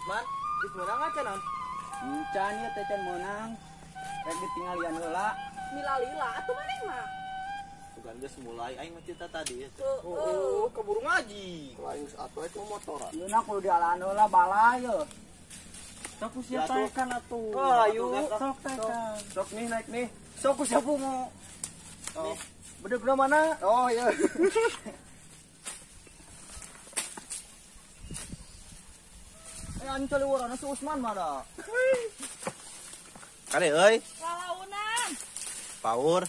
Usman, geus meunang acan naon? Encan ieu teh can meunang. Rek ditinggalian heula. Lila atuh maneh mah. Bukan geus mulai aing mah cerita tadi. Keburu ngaji. Lain atuh itu motoran. Ieu na kudu dialaan heula bala yeuh. Sok ku sia tekan atuh. Ayo, Sok tekan. sok nih naik nih. Sok ku sia bungo. Oh. Bedeg na mana? Oh iya. Ancol urang si Usman mah da. Kade euy, Lalaunan. paur.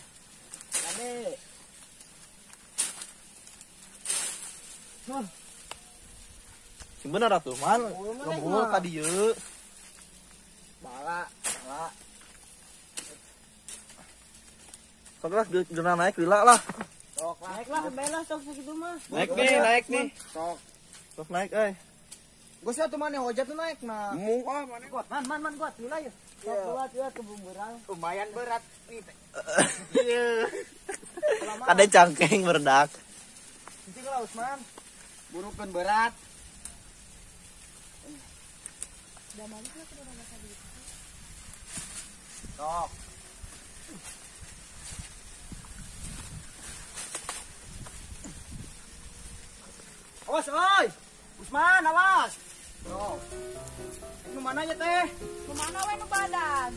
Kade. Sing bener atuh, man. Ngomong ka dieu. Bala. Sok lah geuna naik lila lah. Sok Naik lah belah sok segitu mah. Naik nih. Sok. Sok naik euy. Gue sih tuh mana hojat tuh naik nah. Mung mana Kuat, man kuat lila yeuh. Sok kuat ya ke bumberang. Lumayan berat. Iya. Kade cangkeng berdak. Nanti kalau Usman burukan berat. Sok. Awas, oi. Usman, awas. Sok. Ini mana aja teh? Kemana we nu badan?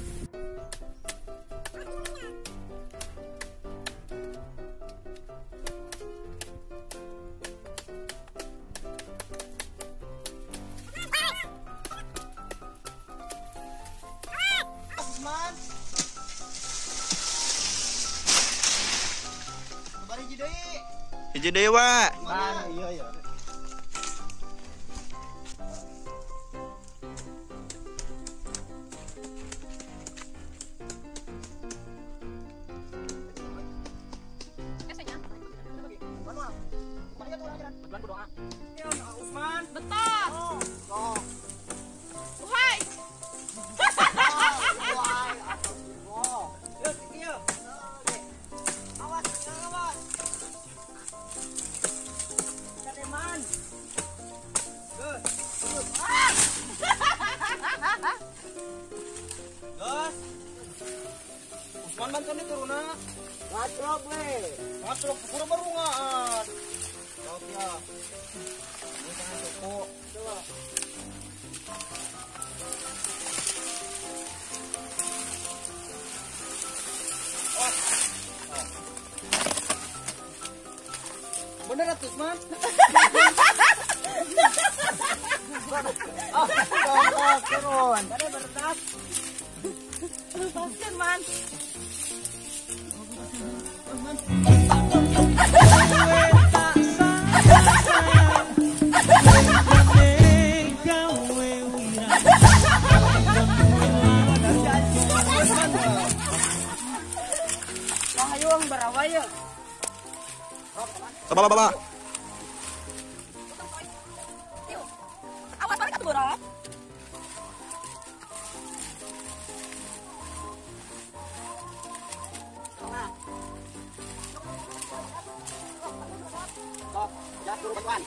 Usman. Kabar hiji deui. Hiji dewa. Mana? Iya. Usman. Betot. Sok. Hai. Awas. Kademan. Gus. Usman bantuan di turuna. Ngacrok we. Ngacrok pura barungaan. Sok ya. Ini tangan suku. Coba. Bener atuh, Usman. Turun. Tadi berdak. Pasien man. Wahayung barawaya. Baba. Awas balik atuh borok. Jatuh bantuan.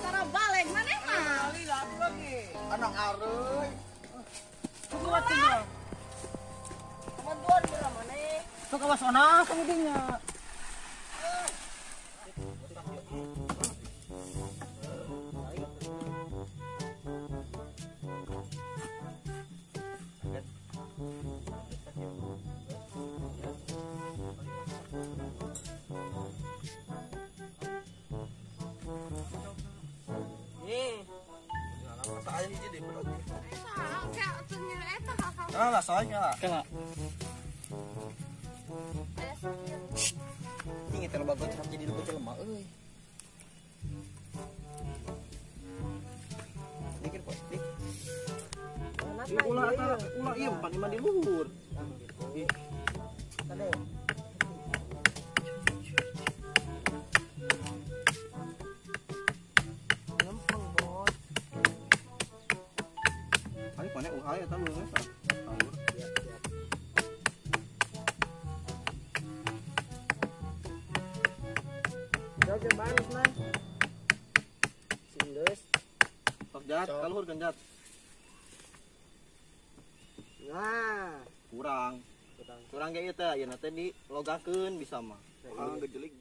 Cara balik maneh mah. Anak areuy. Kuat tinggal. Bantuan berapa maneh? Sok awas ona kemudinya. Saya hiji deui berarti. Kayak atuh nyeureun eta kakak. Lah soalnya lah. Kela. Ini terlalu bagus terus jadi lebih lemah euy. Dikit kok, dik. Ulah ieu pan imah di luhur. Kade. Lempeng, Bos. Mana uhai eta lu geus. Sahur. Jauh manis man. Singgeus. Sok jat, kaluhur kan jat. Nah, Kurang ge ieu teh, ayeuna teh dilogakeun bisa mah. Gejelik.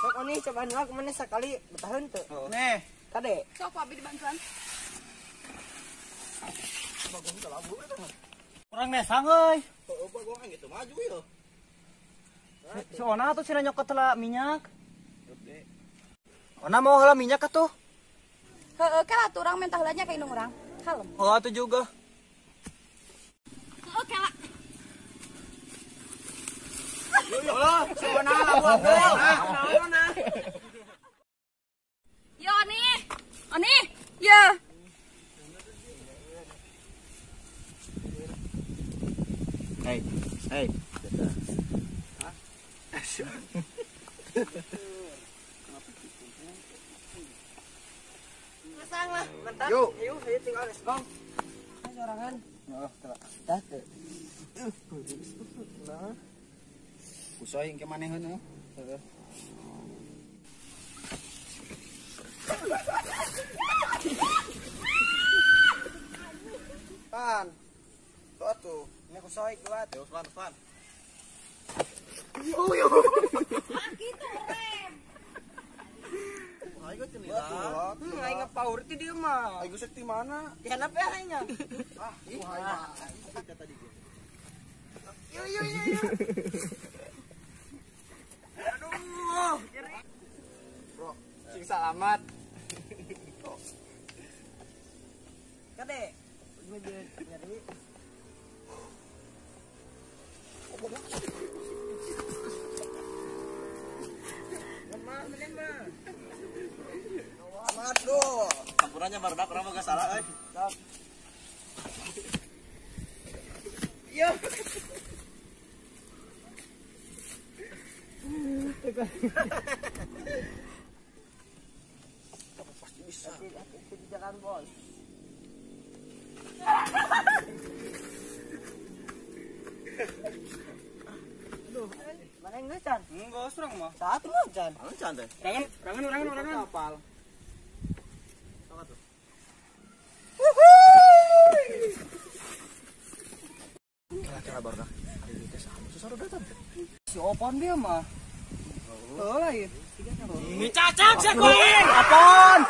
sok oni coba nolak mana sekali bertahan tuh. Nih, Kade. Sok Papi dibantuan. kurang nesang euy. Heuh bagong gitu maju ya. Si Ona tuh cenah nyokot heula minyak. Ona mau heula minyak atuh. Heeh, kala turang mentah heulanya ka indung urang. Kalem. Oh, atuh juga. Heeh, kala. Si Ona labuh. Yo Oni. Oni. Ya. Hei. Masang lah. Mantap. Yuk. Ayo tinggal let's go. Sorangan. Heeh, tara. Dah tuh. Kusoi engke maneheun heuh. Heeh. Pan. Tuh atuh. Ini aku soik kuat. Ayo pelan. Gitu rem. Ayo cenila. Aing ngepower ti dieu mah. Ayo geus di mana? Di handap ya aingnya. Uhai mah. Kita tadi ge. Yo. Aduh. Bro, Sing selamat. Kade. Nyari. aduh. Campurannya barudak urang mah gak salah euy. Yo. Pasti bisa. Kebijakan bos. Aduh, mana yang ngecan? Enggak, serang mah. Satu ngecan. Angan cantai. Rangan. Kapal. Apa tuh? Kira-kira barudak. Hari ini teh sama susah datang. Si Opon dia mah. Oh, lain. Cacak sih koin. Apaan?